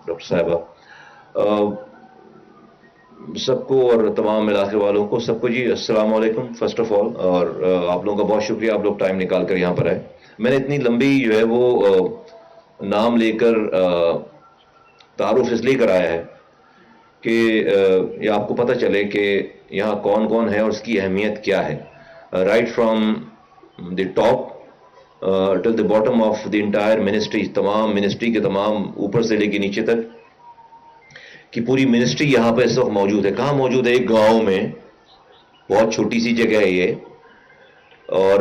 Doctor صاحبہ. سب کو اور تمام علاقے والوں کو سب کو جی السلام علیکم فرسٹ آف آل. اور آپ لوگوں کا بہت شکریہ، آپ لوگ ٹائم نکال کر یہاں پر آئے. میں نے اتنی لمبی جو ہے وہ نام لے کر تعارف اس لیے کرایا ہے کہ یہ آپ کو پتہ چلے کہ یہاں کون کون ہے اور اس کی اہمیت کیا ہے. Right from the top till the bottom of the entire ministry, تمام منسٹری کے تمام اوپر سے لے کے نیچے تک کہ پوری منسٹری یہاں پہ اس وقت موجود ہے. کہاں موجود ہے؟ ایک گاؤں میں، بہت چھوٹی سی جگہ ہے یہ. اور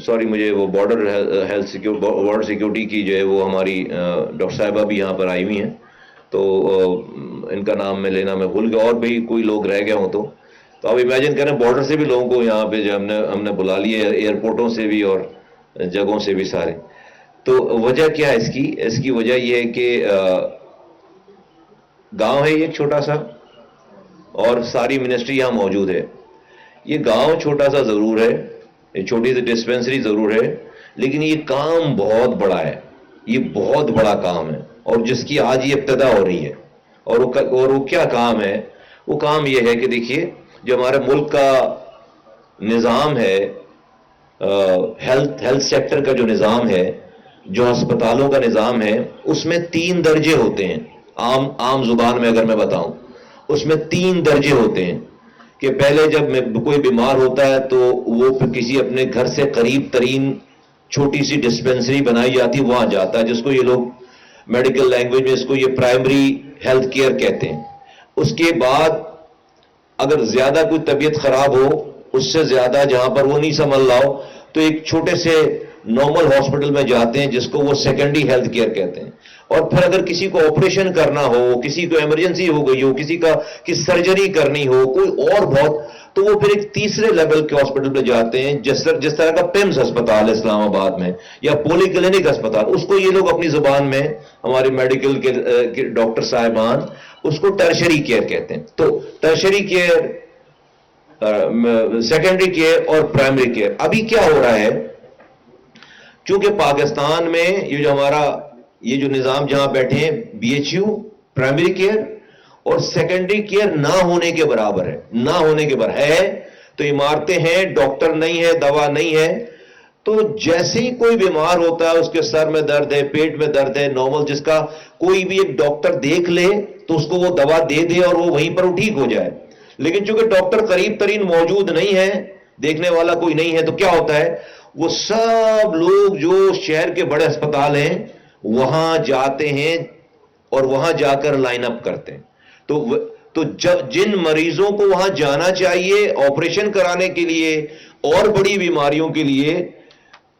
سوری مجھے وہ بارڈر سیکورٹی کی جو ہے وہ ہماری ڈاکٹر صاحبہ بھی یہاں پر آئی ہوئی ہیں، تو ان کا نام میں لینا میں بھول گیا، اور بھی کوئی لوگ رہ گئے ہوں تو آپ امیجن کریں بارڈر سے بھی لوگوں کو یہاں پہ جو ہم نے بلا لیے، ایئرپورٹوں سے بھی اور جگہوں سے بھی سارے. تو وجہ کیا ہے اس کی وجہ یہ ہے کہ گاؤں ہے ایک چھوٹا سا اور ساری منسٹری یہاں موجود ہے. یہ گاؤں چھوٹا سا ضرور ہے، یہ چھوٹی سی ڈسپینسری ضرور ہے، لیکن یہ کام بہت بڑا ہے، یہ بہت بڑا کام ہے، اور جس کی آج یہ ابتدا ہو رہی ہے. اور وہ کیا کام ہے؟ وہ کام یہ ہے کہ دیکھیے جو ہمارے ملک کا نظام ہے، ہیلتھ سیکٹر کا جو نظام ہے، جو ہسپتالوں کا نظام ہے، اس میں 3 درجے ہوتے ہیں. عام زبان میں اگر میں بتاؤں، اس میں 3 درجے ہوتے ہیں. کہ پہلے جب کوئی بیمار ہوتا ہے تو وہ کسی اپنے گھر سے قریب ترین چھوٹی سی ڈسپینسری بنائی جاتی، وہاں جاتا ہے، جس کو یہ لوگ میڈیکل لینگویج میں اس کو یہ پرائمری ہیلتھ کیئر کہتے ہیں. اس کے بعد اگر زیادہ کوئی طبیعت خراب ہو، اس سے زیادہ جہاں پر وہ نہیں سنبھل رہا ہو، تو ایک چھوٹے سے نارمل ہاسپٹل میں جاتے ہیں جس کو وہ سیکنڈری ہیلتھ کیئر کہتے ہیں. اور پھر اگر کسی کو آپریشن کرنا ہو، کسی کو ایمرجنسی ہو گئی ہو، کسی کا سرجری کرنی ہو، کوئی اور بہت، تو وہ پھر ایک تیسرے لیول کے ہاسپٹل پہ جاتے ہیں، جس طرح کا پیمز ہسپتال ہے اسلام آباد میں، یا پولی کلینک ہسپتال. اس کو یہ لوگ اپنی زبان میں، ہمارے میڈیکل کے ڈاکٹر صاحبان، اس کو ٹرشری کیئر کہتے ہیں. تو ٹرشری کیئر، سیکنڈری کیئر اور پرائمری کیئر. ابھی کیا ہو رہا ہے؟ چونکہ پاکستان میں یہ جو ہمارا یہ جو نظام جہاں بیٹھے ہیں، B H U, primary care اور سیکنڈری کیئر نہ ہونے کے برابر ہے. نہ ہونے کے برابر ہے تو عمارتیں ہیں، ڈاکٹر نہیں ہے، دوا نہیں ہے. تو جیسے ہی کوئی بیمار ہوتا ہے، اس کے سر میں درد ہے، پیٹ میں درد ہے، نارمل جس کا کوئی بھی ایک ڈاکٹر دیکھ لے تو اس کو وہ دوا دے دے اور وہ وہیں پر وہ ٹھیک ہو جائے. لیکن چونکہ ڈاکٹر قریب ترین موجود نہیں ہے، دیکھنے والا کوئی نہیں ہے، تو کیا ہوتا ہے؟ وہ سب لوگ جو شہر کے بڑے اسپتال ہیں وہاں جاتے ہیں اور وہاں جا کر لائن اپ کرتے ہیں. تو جن مریضوں کو وہاں جانا چاہیے آپریشن کرانے کے لیے اور بڑی بیماریوں کے لیے،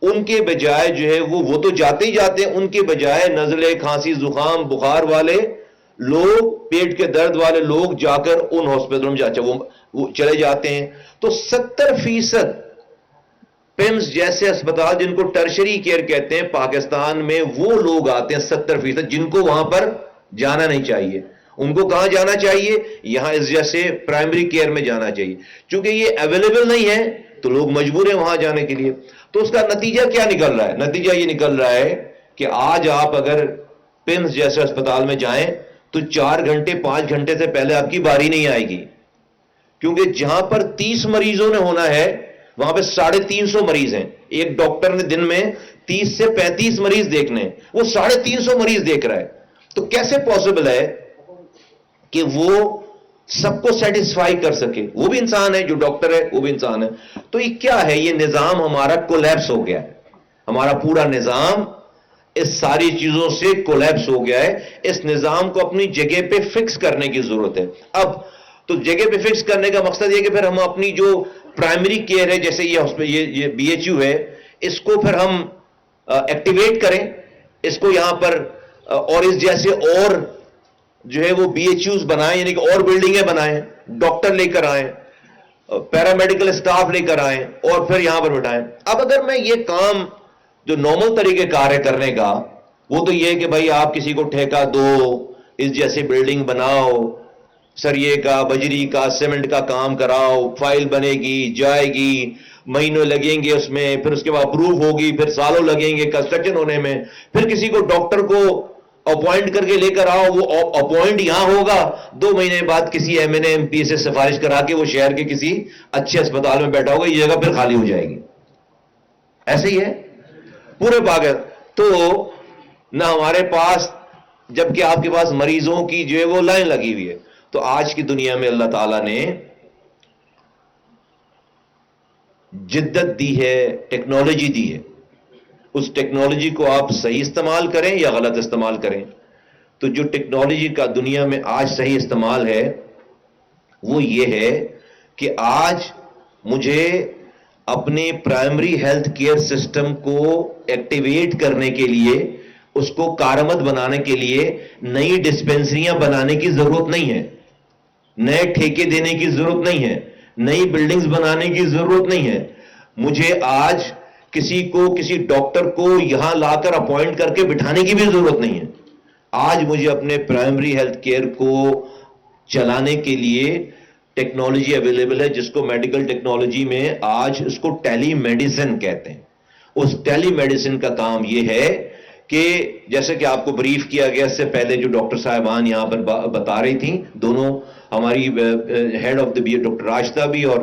ان کے بجائے جو ہے وہ تو جاتے ہی جاتے ہیں، ان کے بجائے نزلے، کھانسی، زکام، بخار والے لوگ، پیٹ کے درد والے لوگ جا کر ان ہاسپٹلوں میں وہ چلے جاتے ہیں. تو 70% پیمز جیسے اسپتال جن کو ٹرشری کیئر کہتے ہیں پاکستان میں، وہ لوگ آتے ہیں 70% جن کو وہاں پر جانا نہیں چاہیے. ان کو کہاں جانا چاہیے؟ یہاں اس جیسے پرائمری کیئر میں جانا چاہیے. چونکہ یہ اویلیبل نہیں ہے تو لوگ مجبور ہیں وہاں جانے کے لیے. تو اس کا نتیجہ کیا نکل رہا ہے؟ نتیجہ یہ نکل رہا ہے کہ آج آپ اگر پیمز جیسے اسپتال میں جائیں تو 4 گھنٹے 5 گھنٹے سے پہلے آپ کی باری نہیں آئے گی، کیونکہ جہاں پر 30 مریضوں نے ہونا ہے وہاں پہ 350 مریض ہیں. ایک ڈاکٹر نے دن میں 30 سے 35 مریض دیکھنے، وہ 350 مریض دیکھ رہا ہے. تو کیسے پاسبل ہے کہ وہ سب کو سیٹسفائی کر سکے؟ وہ بھی انسان ہے، جو ڈاکٹر ہے وہ بھی انسان ہے. تو یہ کیا ہے؟ یہ نظام ہمارا کولیپس ہو گیا ہے. ہمارا پورا نظام اس ساری چیزوں سے کولیپس ہو گیا ہے. اس نظام کو اپنی جگہ پہ فکس کرنے کی ضرورت ہے. اب تو جگہ پہ فکس کرنے کا مقصد یہ کہ پھر ہم اپنی جو پرائمری کیئر ہے، جیسے یہ بی ایچ یو ہے، اس کو پھر ہم ایکٹیویٹ کریں، اس کو یہاں پر اور اس جیسے اور جو ہے وہ بی ایچ یوز بنائیں، یعنی کہ اور بلڈنگیں بنائیں، ڈاکٹر لے کر آئیں، پیرامیڈیکل اسٹاف لے کر آئیں اور پھر یہاں پر بٹھائیں. اب اگر میں یہ کام جو نارمل طریقے کار ہے کرنے کا، وہ تو یہ ہے کہ بھائی آپ کسی کو ٹھیکہ دو، اس جیسے بلڈنگ بناؤ، سریے کا، بجری کا، سیمنٹ کا کام کراؤ، فائل بنے گی، جائے گی، مہینوں لگیں گے اس میں، پھر اس کے بعد اپروو ہوگی، پھر سالوں لگیں گے کنسٹرکشن ہونے میں، پھر کسی کو ڈاکٹر کو اپوائنٹ کر کے لے کر آؤ, وہ اپوائنٹ یہاں ہوگا, 2 مہینے بعد کسی M N A M P سے سفارش کرا کے وہ شہر کے کسی اچھے اسپتال میں بیٹھا ہوگا, یہ جگہ پھر خالی ہو جائے گی. ایسے ہی ہے پورے پاکستان. تو نہ ہمارے پاس, جبکہ آپ کے پاس مریضوں کی جو ہے وہ لائن لگی ہوئی ہے. تو آج کی دنیا میں اللہ تعالیٰ نے جدت دی ہے, ٹیکنالوجی دی ہے. اس ٹیکنالوجی کو آپ صحیح استعمال کریں یا غلط استعمال کریں. تو جو ٹیکنالوجی کا دنیا میں آج صحیح استعمال ہے وہ یہ ہے کہ آج مجھے اپنے پرائمری ہیلتھ کیئر سسٹم کو ایکٹیویٹ کرنے کے لیے, اس کو کارآمد بنانے کے لیے نئی ڈسپینسریاں بنانے کی ضرورت نہیں ہے, نئے ٹھیکے دینے کی ضرورت نہیں ہے, نئی بلڈنگز بنانے کی ضرورت نہیں ہے. مجھے آج کسی ڈاکٹر کو یہاں لا کر اپوائنٹ کر کے بٹھانے کی بھی ضرورت نہیں ہے. آج مجھے اپنے پرائمری ہیلتھ کیئر کو چلانے کے لیے ٹیکنالوجی اویلیبل ہے, جس کو میڈیکل ٹیکنالوجی میں آج اس کو ٹیلی میڈیسن کہتے ہیں. اس ٹیلی میڈیسن کا کام یہ ہے کہ جیسے کہ آپ کو بریف کیا گیا اس سے پہلے, جو ڈاکٹر صاحبان یہاں پر بتا رہی تھیں, دونوں ہماری head of the B doctor Rashida بھی اور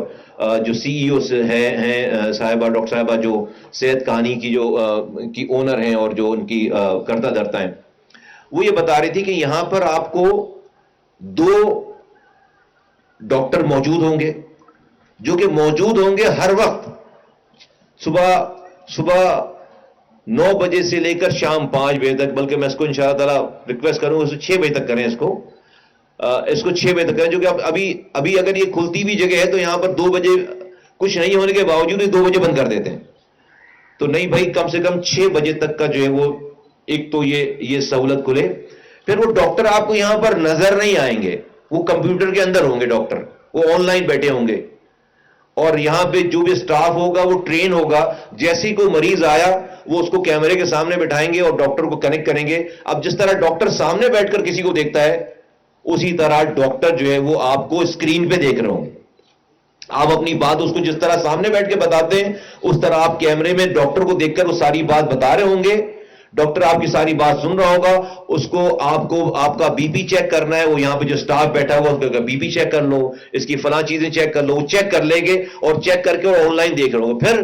جو سی ای او ہیں صاحبہ, ڈاکٹر صاحبہ جو صحت کہانی کی اونر ہیں اور جو ان کی کرتا دھرتا ہیں, وہ یہ بتا رہی تھی کہ یہاں پر آپ کو 2 ڈاکٹر موجود ہوں گے, جو کہ موجود ہوں گے ہر وقت. صبح 9 بجے سے لے کر شام 5 بجے تک, بلکہ میں اس کو انشاءاللہ تعالی ریکویسٹ کروں اسے 6 بجے تک کریں, اس کو 6 بجے تک کریں, جو کہ ابھی اگر یہ کھلتی بھی جگہ ہے تو یہاں پر 2 بجے کچھ نہیں ہونے کے باوجود ہی 2 بجے بند کر دیتے ہیں. تو نہیں بھائی, کم سے کم 6 بجے تک کا جو ہے وہ ایک تو یہ سہولت کھلے. پھر وہ ڈاکٹر آپ کو یہاں پر نظر نہیں آئیں گے, وہ کمپیوٹر کے اندر ہوں گے ڈاکٹر, وہ آن لائن بیٹھے ہوں گے, اور یہاں پہ جو بھی سٹاف ہوگا وہ ٹرین ہوگا. جیسے ہی کوئی مریض آیا وہ اس کو کیمرے کے سامنے بٹھائیں گے اور ڈاکٹر کو کنیکٹ کریں گے. اب جس طرح ڈاکٹر سامنے بیٹھ کر کسی کو دیکھتا ہے, اسی طرح ڈاکٹر جو ہے وہ آپ کو اسکرین پہ دیکھ رہے ہوں گے. آپ اپنی بات اس کو جس طرح سامنے بیٹھ کے بتاتے ہیں, اس طرح آپ کیمرے میں ڈاکٹر کو دیکھ کر وہ ساری بات بتا رہے ہوں گے. ڈاکٹر آپ کی ساری بات سن رہا ہوگا, اس کو آپ کا بی پی چیک کرنا ہے, وہ یہاں پہ جو سٹاف بیٹھا ہوا اس کا بی پی چیک کر لو, اس کی فلاں چیزیں چیک کر لو, وہ چیک کر لیں گے اور چیک کر کے آن لائن دیکھ رہے ہوں گے. پھر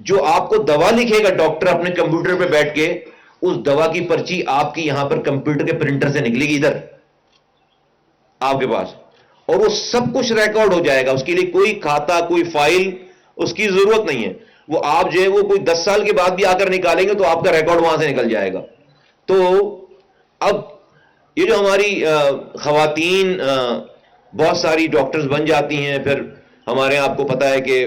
جو آپ کو دوا لکھے گا ڈاکٹر اپنے کمپیوٹر پہ بیٹھ کے, اس دوا کی پرچی آپ کی یہاں پر کمپیوٹر کے پرنٹر سے نکلے گی ادھر آپ کے پاس, اور وہ سب کچھ ریکارڈ ہو جائے گا. اس کے لیے کوئی کھاتا, کوئی فائل اس کی ضرورت نہیں ہے. وہ آپ جو ہے وہ کوئی 10 سال کے بعد بھی آ کر نکالیں گے تو آپ کا ریکارڈ وہاں سے نکل جائے گا. تو اب یہ جو ہماری خواتین بہت ساری ڈاکٹرز بن جاتی ہیں, پھر ہمارے یہاں آپ کو پتا ہے کہ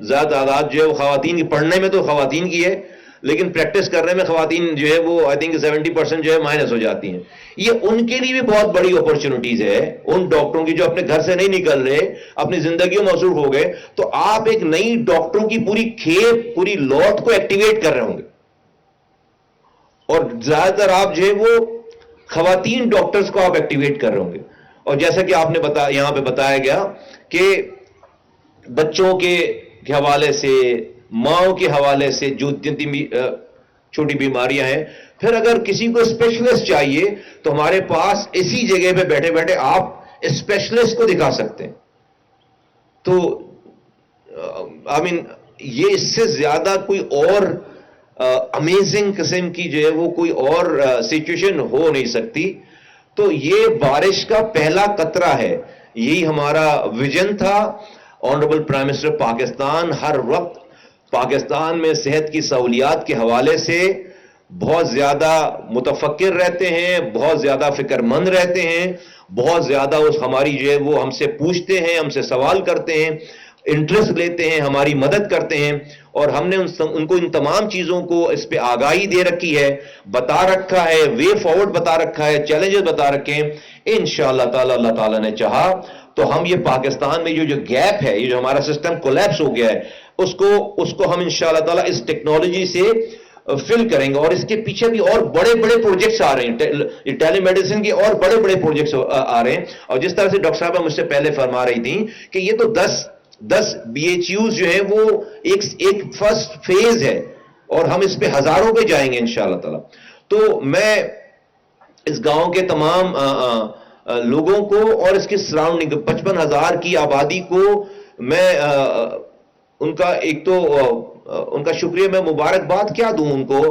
زیادہ تعداد جو ہے وہ خواتین کی, پڑھنے میں تو خواتین کی ہے لیکن پریکٹس کرنے میں خواتین جو ہے وہ آئی تھنک 70% جو ہے مائنس ہو جاتی ہیں. یہ ان کے لیے بھی بہت بڑی اپرچونٹیز ہے, ان ڈاکٹروں کی جو اپنے گھر سے نہیں نکل رہے, اپنی زندگیوں میں مصروف ہو گئے. تو آپ ایک نئی ڈاکٹروں کی پوری کھیپ, پوری لوٹ کو ایکٹیویٹ کر رہے ہوں گے, اور زیادہ تر آپ جو ہے وہ خواتین ڈاکٹرز کو آپ ایکٹیویٹ کر رہے ہوں گے. اور جیسا کہ آپ نے یہاں پہ بتایا گیا کہ بچوں کے حوالے سے, ماؤں کے حوالے سے جو جتنی چھوٹی بیماریاں ہیں, پھر اگر کسی کو اسپیشلسٹ چاہیے تو ہمارے پاس اسی جگہ پہ بیٹھے بیٹھے آپ اسپیشلسٹ کو دکھا سکتے ہیں. تو یہ اس سے زیادہ کوئی اور امیزنگ قسم کی جو ہے وہ کوئی اور سچویشن ہو نہیں سکتی. تو یہ بارش کا پہلا قطرہ ہے, یہی ہمارا ویژن تھا. آنریبل پرائم منسٹر پاکستان ہر وقت پاکستان میں صحت کی سہولیات کے حوالے سے بہت زیادہ متفکر رہتے ہیں, بہت زیادہ فکر مند رہتے ہیں, بہت زیادہ ہماری جو ہے وہ ہم سے پوچھتے ہیں, ہم سے سوال کرتے ہیں, انٹرسٹ لیتے ہیں, ہماری مدد کرتے ہیں. اور ہم نے ان کو ان تمام چیزوں کو اس پہ آگاہی دے رکھی ہے, بتا رکھا ہے, وے فارورڈ بتا رکھا ہے, چیلنجز بتا رکھے ہیں. انشاءاللہ تعالی اللہ تعالیٰ نے چاہا تو ہم یہ پاکستان میں جو گیپ ہے, یہ جو ہمارا سسٹم کولیپس ہو گیا ہے, اس کو ہم انشاءاللہ تعالی اس ٹیکنالوجی سے فل کریں گے. اور اس کے پیچھے بھی اور بڑے بڑے پروجیکٹس آ رہے ہیں, ٹیلی میڈیسن کے اور بڑے بڑے پروجیکٹس آ رہے ہیں. اور جس طرح سے ڈاکٹر صاحبہ مجھ سے پہلے فرما رہی تھیں کہ یہ تو 10 بی ایچ یوز جو ہے وہ ایک فرسٹ فیز ہے, اور ہم اس پہ ہزاروں پہ جائیں گے انشاءاللہ تعالی. تو میں اس گاؤں کے تمام لوگوں کو اور اس کی سراؤنڈنگ 55,000 کی آبادی کو میں ان کا ایک تو ان کا شکریہ، میں مبارکباد کیا دوں ان کو.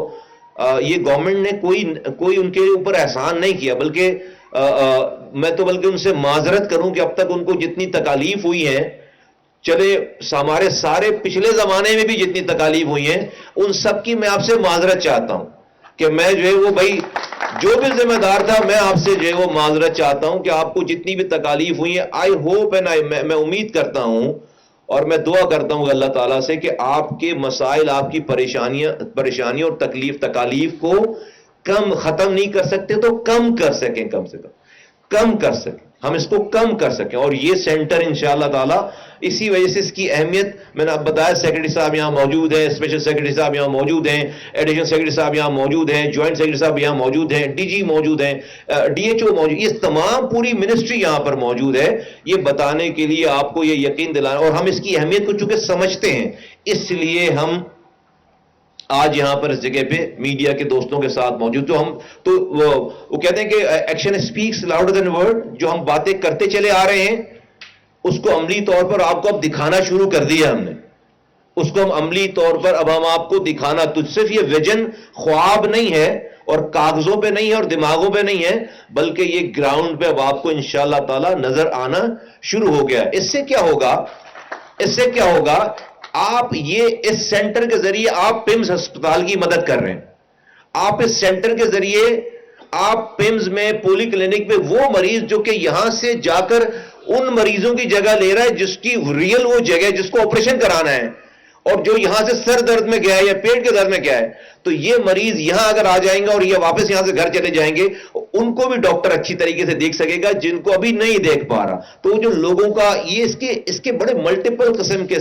یہ گورنمنٹ نے کوئی ان کے اوپر احسان نہیں کیا، بلکہ میں تو بلکہ ان سے معذرت کروں کہ اب تک ان کو جتنی تکالیف ہوئی ہیں، چلے ہمارے سارے پچھلے زمانے میں بھی جتنی تکالیف ہوئی ہیں، ان سب کی میں آپ سے معذرت چاہتا ہوں کہ میں جو ہے وہ بھائی جو بھی ذمہ دار تھا، میں آپ سے جو ہے وہ معذرت چاہتا ہوں کہ آپ کو جتنی بھی تکالیف ہوئی ہیں، آئی ہوپ اینڈ میں امید کرتا ہوں اور میں دعا کرتا ہوں اللہ تعالیٰ سے کہ آپ کے مسائل، آپ کی پریشانیوں اور تکالیف کو ختم نہیں کر سکتے تو کم کر سکیں، کم سے کم کر سکیں، ہم اس کو کم کر سکیں. اور یہ سینٹر انشاءاللہ تعالی اسی وجہ سے اس کی اہمیت میں نے اب بتایا. سیکرٹری صاحب یہاں موجود ہیں، اسپیشل سیکرٹری صاحب یہاں موجود ہیں، ایڈیشنل سیکرٹری صاحب یہاں موجود ہیں، جوائنٹ سیکرٹری صاحب یہاں موجود ہیں، ڈی جی موجود ہیں، ڈی ایچ او موجود، یہ تمام پوری منسٹری یہاں پر موجود ہے، یہ بتانے کے لیے آپ کو یہ یقین دلانا. اور ہم اس کی اہمیت کو چونکہ سمجھتے ہیں، اس لیے ہم آج یہاں پر اس جگہ پہ میڈیا کے دوستوں کے ساتھ موجود. تو وہ کہتے ہیں کہ action speaks louder than word. جو ہم باتیں کرتے چلے آ رہے ہیں اس کو عملی طور پر آپ کو اب دکھانا شروع کر دیا ہم نے، اس کو ہم عملی طور پر اب ہم آپ کو دکھانا. تو صرف یہ ویژن خواب نہیں ہے اور کاغذوں پہ نہیں ہے اور دماغوں پہ نہیں ہے، بلکہ یہ گراؤنڈ پہ اب آپ کو انشاءاللہ تعالی نظر آنا شروع ہو گیا. اس سے کیا ہوگا آپ یہ اس سینٹر کے ذریعے آپ پیمز ہسپتال کی مدد کر رہے ہیں. آپ اس سینٹر کے ذریعے آپ پیمز میں پولی کلینک میں وہ مریض جو کہ یہاں سے جا کر ان مریضوں کی جگہ لے رہا ہے جس کی ریئل وہ جگہ جس کو آپریشن کرانا ہے، اور جو یہاں سے سر درد میں گیا ہے یا پیٹ کے درد میں گیا ہے، تو یہ مریض یہاں اگر آ جائیں گے اور یہ واپس یہاں سے گھر چلے جائیں گے، ان کو بھی ڈاکٹر اچھی طریقے سے دیکھ سکے گا جن کو ابھی نہیں دیکھ پا رہا. تو جو لوگوں کا یہ اس کے بڑے ملٹیپل قسم کے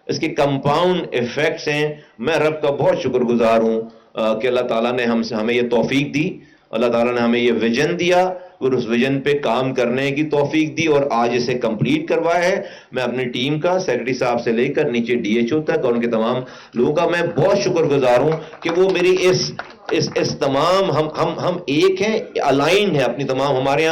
اس کے کمپاؤنڈ ایفیکٹس ہیں. میں رب کا بہت شکر گزار ہوں کہ اللہ تعالیٰ نے ہمیں یہ توفیق دی، اللہ تعالیٰ نے ہمیں یہ ویژن دیا اور اس ویژن پہ کام کرنے کی توفیق دی اور آج اسے کمپلیٹ کروایا ہے. میں اپنی ٹیم کا، سیکرٹری صاحب سے لے کر نیچے ڈی ایچ او تک اور ان کے تمام لوگوں کا میں بہت شکر گزار ہوں کہ وہ میری اس تمام ہم ایک ہیں، الائنڈ ہیں اپنی تمام. ہمارے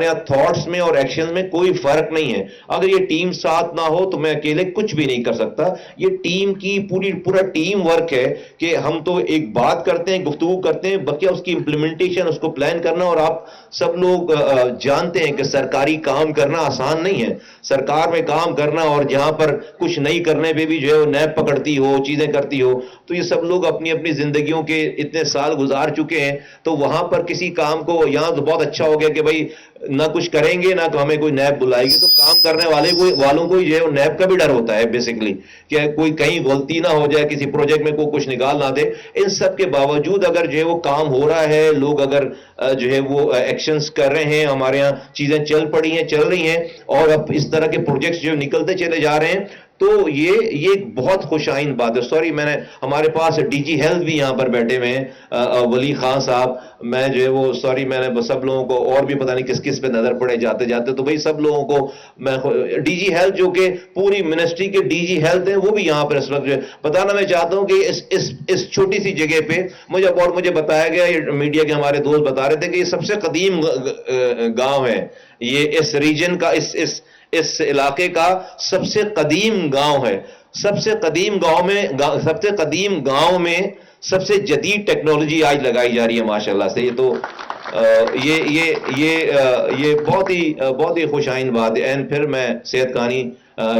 یہاں تھاٹس میں اور ایکشن میں کوئی فرق نہیں ہے. اگر یہ ٹیم ساتھ نہ ہو تو میں اکیلے کچھ بھی نہیں کر سکتا. یہ ٹیم کی پورا ٹیم ورک ہے کہ ہم تو ایک بات کرتے ہیں، گفتگو کرتے ہیں، بقیہ اس کی امپلیمنٹیشن، اس کو پلان کرنا. اور آپ سب لوگ جانتے ہیں کہ سرکاری کام کرنا آسان نہیں ہے. سرکار میں کام کرنا اور جہاں پر کچھ نہیں کرنے پہ بھی جو ہے وہ نیب پکڑتی ہو، چیزیں کرتی ہو، تو یہ سب لوگ اپنی اپنی زندگیوں کے اتنے سال گزار چکے ہیں. تو وہاں پر کسی کام کو یہاں تو بہت اچھا ہو گیا کہ بھائی نہ کچھ کریں گے نہ تو ہمیں کوئی نیب بلائے گی. تو کام کرنے والوں کو جو ہے وہ نیب کا بھی ڈر ہوتا ہے بیسیکلی کہ کوئی کہیں غلطی نہ ہو جائے، کسی پروجیکٹ میں کوئی کچھ نکال نہ دے. ان سب کے باوجود اگر جو ہے وہ کام ہو رہا ہے، لوگ اگر جو ہے وہ ایکشنز کر رہے ہیں، ہمارے یہاں چیزیں چل رہی ہیں اور اب اس طرح کے پروجیکٹس جو نکلتے چلے جا رہے ہیں، تو یہ ایک بہت خوش آئند بات ہے. سوری، ہمارے پاس ڈی جی ہیلتھ بھی یہاں پر بیٹھے ہوئے ہیں، ولی خان صاحب. میں جو ہے وہ میں نے سب لوگوں کو اور بھی پتہ نہیں کس پہ نظر پڑے جاتے تو بھئی سب لوگوں کو میں ڈی جی ہیلتھ جو کہ پوری منسٹری کے ڈی جی ہیلتھ ہیں، وہ بھی یہاں پر اس وقت جو ہے بتانا میں چاہتا ہوں کہ اس چھوٹی سی جگہ پہ مجھے بتایا گیا، میڈیا کے ہمارے دوست بتا رہے تھے کہ یہ سب سے قدیم گاؤں ہے، یہ اس ریجن کا اس علاقے کا سب سے قدیم گاؤں ہے. سب سے قدیم گاؤں میں سب سے جدید ٹیکنالوجی آج لگائی جا رہی ہے ماشاءاللہ سے. یہ تو یہ بہت ہی خوش آئند بات ہے. اینڈ پھر میں صحت کہانی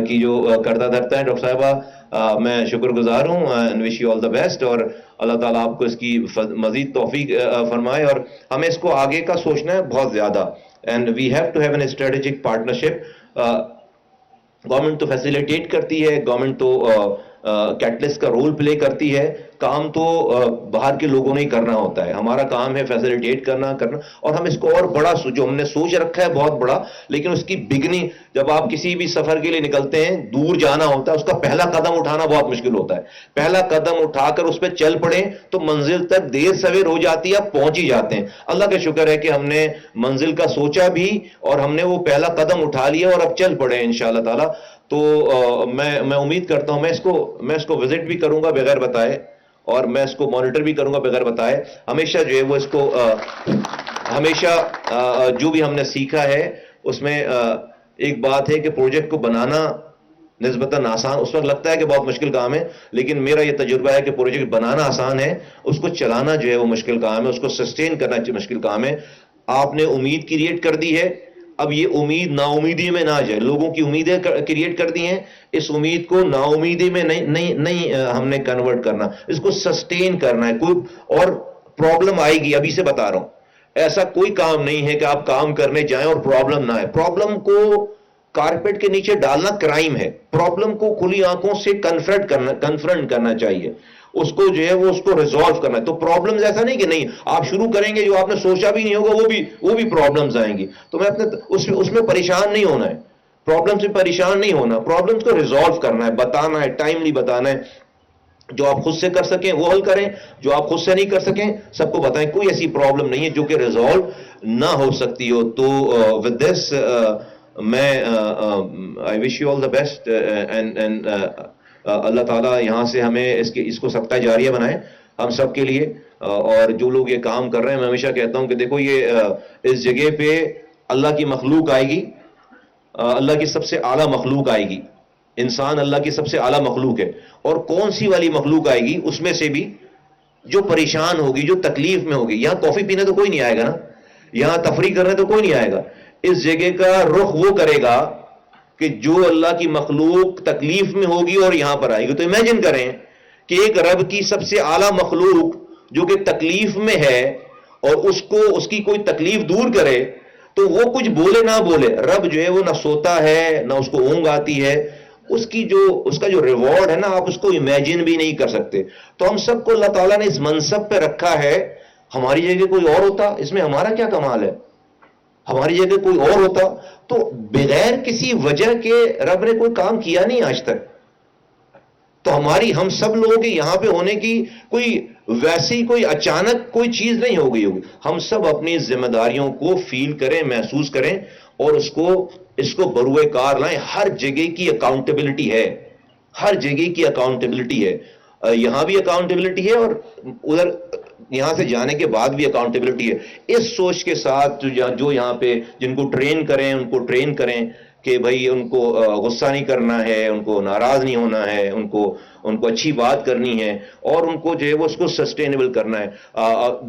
کی جو کرتا دھرتا ہے ڈاکٹر صاحبہ، میں شکر گزار ہوں and wish you all the best. اور اللہ تعالیٰ آپ کو اس کی مزید توفیق فرمائے. اور ہمیں اس کو آگے کا سوچنا ہے بہت زیادہ. And we have to have an strategic partnership. Government تو فیسیلیٹیٹ کرتی ہے، گورنمنٹ تو کیٹلسٹ کا رول پلے کرتی ہے. کام تو باہر کے لوگوں نے ہی کرنا ہوتا ہے، ہمارا کام ہے فیسیلیٹیٹ کرنا. اور ہم اس کو اور بڑا جو ہم نے سوچ رکھا ہے بہت بڑا، لیکن اس کی بگننگ جب آپ کسی بھی سفر کے لیے نکلتے ہیں، دور جانا ہوتا ہے، اس کا پہلا قدم اٹھانا بہت مشکل ہوتا ہے. پہلا قدم اٹھا کر اس پہ چل پڑیں تو منزل تک دیر سویر ہو جاتی ہے، آپ پہنچ ہی جاتے ہیں. اللہ کا شکر ہے کہ ہم نے منزل کا سوچا بھی اور ہم نے وہ پہلا قدم اٹھا لیا اور اب چل پڑے انشاءاللہ تعالی. تو میں امید کرتا ہوں میں اس کو وزٹ بھی کروں گا بغیر بتائے، اور میں اس کو مانیٹر بھی کروں گا بغیر بتائے. ہمیشہ جو ہے وہ اس کو ہمیشہ جو بھی ہم نے سیکھا ہے اس میں ایک بات ہے کہ پروجیکٹ کو بنانا نسبتاً آسان، اس وقت لگتا ہے کہ بہت مشکل کام ہے، لیکن میرا یہ تجربہ ہے کہ پروجیکٹ بنانا آسان ہے، اس کو چلانا جو ہے وہ مشکل کام ہے، اس کو سسٹین کرنا مشکل کام ہے۔ آپ نے امید کریٹ کر دی ہے، اب یہ امید نا امیدی میں نہ جائے، لوگوں کی امیدیں کریٹ کر دی ہیں، اس امید کو نا امیدی میں نہیں ہم نے کنورٹ کرنا، اس کو سسٹین کرنا ہے۔ کوئی اور پرابلم آئے گی، ابھی سے بتا رہا ہوں، ایسا کوئی کام نہیں ہے کہ آپ کام کرنے جائیں اور پرابلم نہ آئے۔ پرابلم کو کارپیٹ کے نیچے ڈالنا کرائم ہے، پرابلم کو کھلی آنکھوں سے کنفرنٹ کرنا چاہیے، اس کو جو ہے وہ اس کو ریزالو کرنا ہے۔ تو پرابلمز ایسا نہیں کہ نہیں آپ شروع کریں گے جو آپ نے سوچا بھی نہیں ہوگا وہ بھی پرابلمز آئیں گی، تو میں اپنے اس میں پریشان نہیں ہونا ہے، پرابلم سے پریشان نہیں ہونا، پرابلمز کو ریزالو کرنا ہے، بتانا ہے، ٹائملی بتانا ہے، جو آپ خود سے کر سکیں وہ حل کریں، جو آپ خود سے نہیں کر سکیں سب کو بتائیں، کوئی ایسی پرابلم نہیں ہے جو کہ ریزالو نہ ہو سکتی ہو۔ تو ود دس میں I wish you all the best, and اللہ تعالیٰ یہاں سے ہمیں اس کو صدقہ جاریہ بنائے ہم سب کے لیے، اور جو لوگ یہ کام کر رہے ہیں میں ہمیشہ کہتا ہوں کہ دیکھو یہ اس جگہ پہ اللہ کی مخلوق آئے گی، اللہ کی سب سے اعلیٰ مخلوق آئے گی، انسان اللہ کی سب سے اعلیٰ مخلوق ہے، اور کون سی والی مخلوق آئے گی اس میں سے بھی جو پریشان ہوگی، جو تکلیف میں ہوگی۔ یہاں کافی پینے تو کوئی نہیں آئے گا نا، یہاں تفریح کرنے تو کوئی نہیں آئے گا، اس جگہ کا رخ وہ کرے گا کہ جو اللہ کی مخلوق تکلیف میں ہوگی اور یہاں پر آئے گی۔ تو امیجن کریں کہ ایک رب کی سب سے اعلیٰ مخلوق جو کہ تکلیف میں ہے اور اس کی کوئی تکلیف دور کرے، تو وہ کچھ بولے نہ بولے، رب جو ہے وہ نہ سوتا ہے نہ اس کو اونگ آتی ہے، اس کا جو ریوارڈ ہے نا آپ اس کو امیجن بھی نہیں کر سکتے۔ تو ہم سب کو اللہ تعالیٰ نے اس منصب پہ رکھا ہے، ہماری جگہ کوئی اور ہوتا اس میں ہمارا کیا کمال ہے، ہماری جگہ کوئی اور ہوتا تو بغیر کسی وجہ کے رب نے کوئی کام کیا نہیں آج تک۔ تو ہم سب لوگوں کے یہاں پہ ہونے کی کوئی ویسی کوئی اچانک کوئی چیز نہیں ہو گئی ہوگی، ہم سب اپنی ذمہ داریوں کو فیل کریں، محسوس کریں، اور اس کو بروئے کار لائیں۔ ہر جگہ کی اکاؤنٹیبلٹی ہے، ہر جگہ کی اکاؤنٹیبلٹی ہے، یہاں بھی اکاؤنٹیبلٹی ہے اور ادھر یہاں سے جانے کے بعد بھی اکاؤنٹیبلٹی ہے۔ اس سوچ کے ساتھ جو یہاں پہ جن کو ٹرین کریں ان کو ٹرین کریں کہ بھائی ان کو غصہ نہیں کرنا ہے، ان کو ناراض نہیں ہونا ہے، ان کو اچھی بات کرنی ہے، اور ان کو جو ہے وہ اس کو سسٹینیبل کرنا ہے۔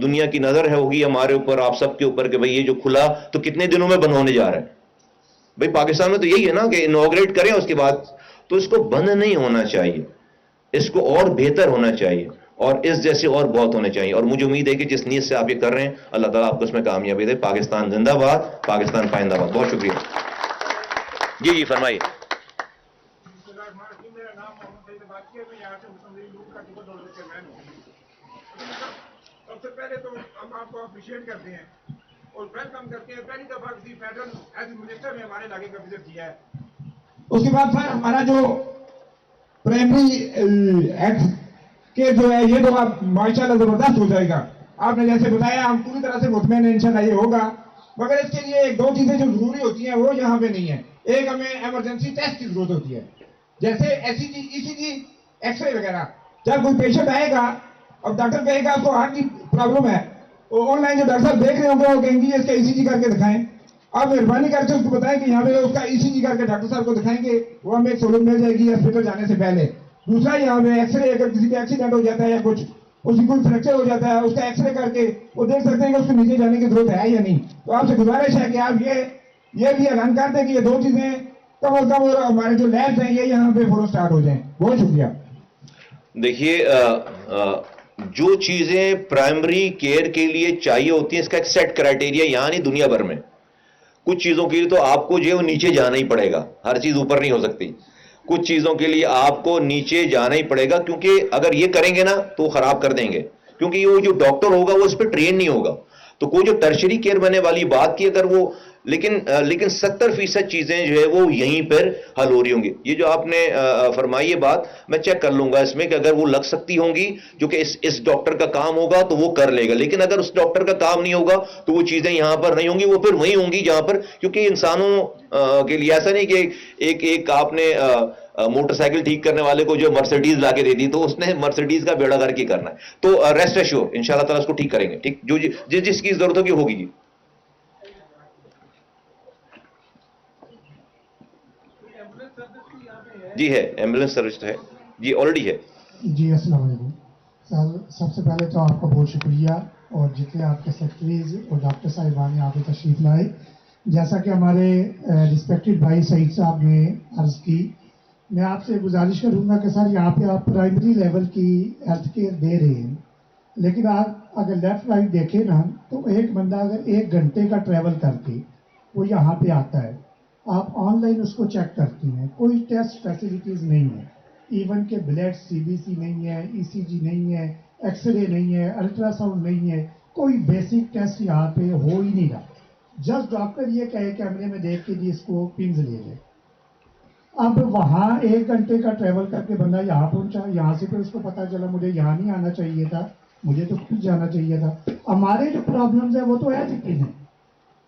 دنیا کی نظر ہوگی ہمارے اوپر، آپ سب کے اوپر، کہ بھائی یہ جو کھلا تو کتنے دنوں میں بند ہونے جا رہا ہے۔ بھائی پاکستان میں تو یہی ہے نا کہ انوگریٹ کریں اس کے بعد، تو اس کو بند نہیں ہونا چاہیے، اس کو اور بہتر ہونا چاہیے، اور اس جیسے اور بہت ہونے چاہیے۔ اور مجھے امید ہے کہ جس نیت سے آپ یہ کر رہے ہیں اللہ تعالیٰ آپ کو اس میں کامیابی دے۔ پاکستان زندہ باد، پاکستان پائندہ باد۔ بہت شکریہ۔ جی فرمائیے۔ میرا نام محمد سعید بات کیا، میں یہاں سے مسلم لیگ نون کا ٹکٹ ہولڈر چیئرمین ہوں۔ سب سے پہلے تو ہم آپ کو اپریشیٹ کرتے ہیں اور ویلکم کرتے ہیں، پہلی دفعہ کسی فیڈرل ایز منسٹر نے ہمارے علاقے کا وزٹ کیا ہے۔ اس کے بعد سر ہمارا جو پرائمری ایکٹ کہ جو ہے یہ تو آپ ماشاءاللہ زبردست ہو جائے گا، آپ نے جیسے بتایا ہم پوری طرح سے مطمئن ہیں انشاءاللہ یہ ہوگا، مگر اس کے لیے ایک دو چیزیں جو ضروری ہوتی ہیں وہ یہاں پہ نہیں ہے۔ ایک ہمیں ایمرجنسی ٹیسٹ کی ضرورت ہوتی ہے، جیسے ECG، ایکس رے وغیرہ۔ جب کوئی پیشنٹ آئے گا اور ڈاکٹر کہے گا آپ کو ہارٹ کی پرابلم ہے، آن لائن جو ڈاکٹر صاحب دیکھ رہے ہوں گے وہ کہیں گے اس کا ECG کر کے دکھائیں، آپ مہربانی کر کے اس کو بتائیں کہ یہاں پہ اس کا ECG کر کے ڈاکٹر صاحب کو دکھائیں گے، وہ ہمیں ایک سہولت مل جائے گی ہاسپٹل جانے سے پہلے۔ دوسرا یہاں پہ ایکس رے، اگر کسی کا ایکسیڈنٹ ہو جاتا ہے یا کچھ اس کی کوئی فریکچر ہو جاتا ہے، اس کا ایکس رے کر کے وہ دیکھ سکتے ہیں کہ اس کو نیچے جانے کی ضرورت ہے یا نہیں۔ تو آپ سے گزارش ہے کہ آپ یہ بھی اعلان کر دیں کہ یہ دو چیزیں کم از کم ہمارے جو لیبس ہیں یہ یہاں پہ فورا سٹارٹ ہو جائیں۔ بہت شکریہ۔ دیکھیے جو چیزیں پرائمری کیئر کے لیے چاہیے ہوتی ہیں اس کا ایک سیٹ کرائٹیریا یہاں نہیں دنیا بھر میں۔ کچھ چیزوں کے لیے تو آپ کو جو ہے وہ نیچے جانا ہی پڑے گا، ہر چیز اوپر نہیں ہو سکتی، کچھ چیزوں کے لیے آپ کو نیچے جانا ہی پڑے گا، کیونکہ اگر یہ کریں گے نا تو خراب کر دیں گے، کیونکہ وہ جو ڈاکٹر ہوگا وہ اس پہ ٹرین نہیں ہوگا۔ تو کوئی جو ٹرشری کیئر بننے والی بات کی اگر وہ لیکن 70% چیزیں جو ہے وہ یہیں پر حل ہو رہی ہوں گی۔ یہ جو آپ نے فرمائی ہے بات، میں چیک کر لوں گا اس میں کہ اگر وہ لگ سکتی ہوں گی جو کہ اس ڈاکٹر کا کام ہوگا تو وہ کر لے گا، لیکن اگر اس ڈاکٹر کا کام نہیں ہوگا تو وہ چیزیں یہاں پر نہیں ہوں گی، وہ پھر وہیں ہوں گی جہاں پر، کیونکہ انسانوں کے لیے ایسا نہیں کہ ایک آپ نے موٹر سائیکل ٹھیک کرنے والے کو جو مرسیڈیز لا کے دے دی تو اس نے مرسیڈیز کا بیڑا گرک ہی کرنا ہے۔ تو ریسٹ ایشور ان شاء اللہ تعالیٰ اس کو ٹھیک کریں گے، ٹھیک جو جس کی ضرورت ہوگی ہوگی۔ جی ہے, ایمبولینس سروس تو ہے جی, آلریڈی ہے. جی السلام علیکم سر. سب سے پہلے تو آپ کا بہت شکریہ, اور جتنے آپ کے سیکرٹریز اور ڈاکٹر صاحبان یہاں پہ تشریف لائے. جیسا کہ ہمارے رسپیکٹڈ بھائی سعید صاحب نے عرض کی, میں آپ سے گزارش کروں گا کہ سر یہاں پہ آپ پرائمری لیول کی ہیلتھ کیئر دے رہے ہیں, لیکن آپ اگر لیفٹ رائٹ دیکھیں نا تو ایک بندہ اگر 1 گھنٹے کا ٹریول کر کے وہ یہاں پہ آتا ہے, آپ آن لائن اس کو چیک کرتے ہیں, کوئی ٹیسٹ فیسلٹیز نہیں ہے, ایون کہ بلڈ سی بی سی نہیں ہے, ای سی جی نہیں ہے, ایکس رے نہیں ہے, الٹرا ساؤنڈ نہیں ہے, کوئی بیسک ٹیسٹ یہاں پہ ہو ہی نہیں رہا. جسٹ ڈاکٹر یہ کہے کیمرے میں دیکھ کے جی اس کو پنز لے لے. اب وہاں 1 گھنٹے کا ٹریول کر کے بندہ یہاں پہنچا, یہاں سے پھر اس کو پتا چلا مجھے یہاں نہیں آنا چاہیے تھا, مجھے تو خود جانا چاہیے تھا. ہمارے جو پرابلمز ہیں وہ تو ایز اٹ از ہیں,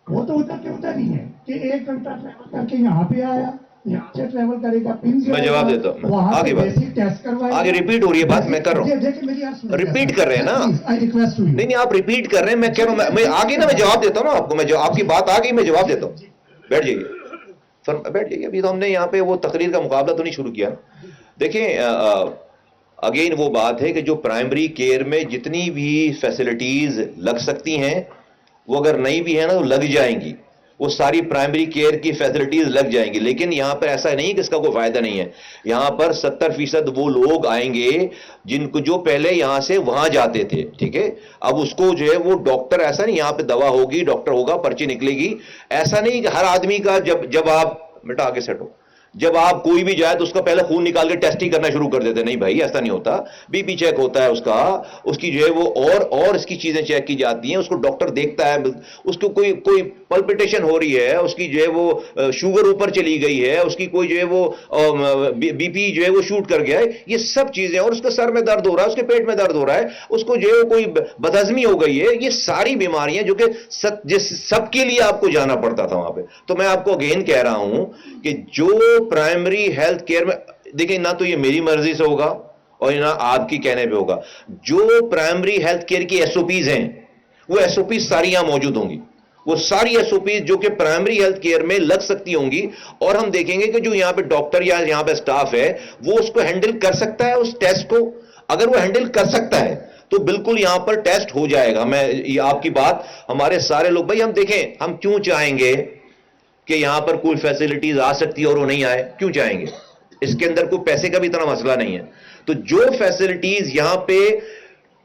وہ تو ادھر کے ادھر ہی ہے کہ 1 گھنٹہ ٹریول کر کے یہاں پہ آیا, یہاں سے ٹریول کرے گا پنز, میں جواب دیتا ہوں, وہاں آگے پہ بات, بیسک ٹیسٹ کروائے, آگے ریپیٹ ہو رہی ہے بات, میں کر رہا ہوں, ریپیٹ کر رہے ہیں نا, نہیں نہیں آپ ریپیٹ کر رہے ہیں, میں کہہ رہا ہوں, میں آگے نا میں جواب دیتا ہوں نا آپ کو, میں آپ کی بات آ گئی میں جواب دیتا ہوں. بیٹھ جائیے سر, بیٹھ جائیے. ابھی تو ہم نے یہاں پہ وہ تقریر کا مقابلہ تو نہیں شروع کیا. دیکھیں اگین وہ بات ہے کہ جو پرائمری کیئر میں جتنی بھی فیسلٹیز لگ سکتی ہیں وہ اگر نہیں بھی ہیں نا تو لگ جائیں گی, وہ ساری پرائمری کیئر کی فیسلٹیز لگ جائیں گی. لیکن یہاں پر ایسا نہیں کہ اس کا کوئی فائدہ نہیں ہے. یہاں پر 70% وہ لوگ آئیں گے جن کو جو پہلے یہاں سے وہاں جاتے تھے, ٹھیک ہے. اب اس کو جو ہے وہ ڈاکٹر, ایسا نہیں یہاں پہ دوا ہوگی, ڈاکٹر ہوگا, پرچی نکلے گی, ایسا نہیں کہ ہر آدمی کا جب آپ بیٹا آگے سیٹ ہو, جب آپ کوئی بھی جائے تو اس کا پہلے خون نکال کے ٹیسٹ ہی کرنا شروع کر دیتے. نہیں بھائی ایسا نہیں ہوتا, بی پی چیک ہوتا ہے اس کا, اس کی جو ہے وہ اور اس کی چیزیں چیک کی جاتی ہیں, اس کو ڈاکٹر دیکھتا ہے, اس کو کوئی پلپیٹیشن ہو رہی ہے, اس کی جو ہے وہ شوگر اوپر چلی گئی ہے, اس کی کوئی جو ہے وہ بی پی جو ہے وہ شوٹ کر گیا ہے, یہ سب چیزیں, اور اس کے سر میں درد ہو رہا ہے, اس کے پیٹ میں درد ہو رہا ہے, اس کو جو ہے کوئی بدہضمی ہو گئی ہے, یہ ساری بیماریاں جو کہ سب کے لیے آپ کو جانا پڑتا تھا وہاں پہ. تو میں آپ کو اگین کہہ رہا ہوں کہ جو پرائمری ہیلتھ کیئر میں, دیکھیں نہ تو یہ میری مرضی سے ہوگا اور نہ آپ کی کہنے پہ ہوگا, جو پرائمری ہیلتھ کیئر کی ایس او پیز ہیں وہ ایس او پیز ساری یہاں موجود ہوں گی, وہ ساری ایس او پیز جو کہ پرائمری ہیلتھ کیئر میں لگ سکتی ہوں گی, اور ہم دیکھیں گے کہ جو یہاں پہ ڈاکٹر یا یہاں پہ سٹاف ہے وہ اس کو ہینڈل کر سکتا ہے, اس ٹیسٹ کو اگر وہ ہینڈل کر سکتا ہے تو بالکل یہاں پر ٹیسٹ ہو جائے گا. میں آپ کی بات, ہمارے سارے لوگ بھائی, ہم دیکھیں ہم کیوں چاہیں گے کہ یہاں پر کوئی فیسلٹیز آ سکتی ہے اور وہ نہیں آئے, کیوں چاہیں گے؟ اس کے اندر کوئی پیسے کا بھی اتنا مسئلہ نہیں ہے. تو جو فیسلٹیز یہاں پہ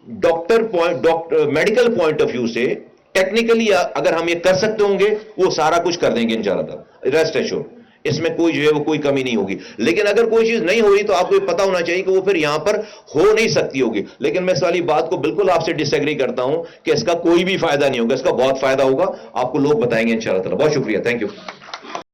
میڈیکل پوائنٹ آف ویو سے ٹیکنیکلی اگر ہم یہ کر سکتے ہوں گے وہ سارا کچھ کر دیں گے انشاءاللہ, ریسٹ ایشور, اس میں کوئی جو ہے وہ کوئی کمی نہیں ہوگی. لیکن اگر کوئی چیز نہیں ہو رہی تو آپ کو یہ پتا ہونا چاہیے کہ وہ پھر یہاں پر ہو نہیں سکتی ہوگی. لیکن میں اس والی بات کو بالکل آپ سے ڈس ایگری کرتا ہوں کہ اس کا کوئی بھی فائدہ نہیں ہوگا, اس کا بہت فائدہ ہوگا, آپ کو لوگ بتائیں گے انشاءاللہ تعالی. بہت شکریہ, تھینک یو.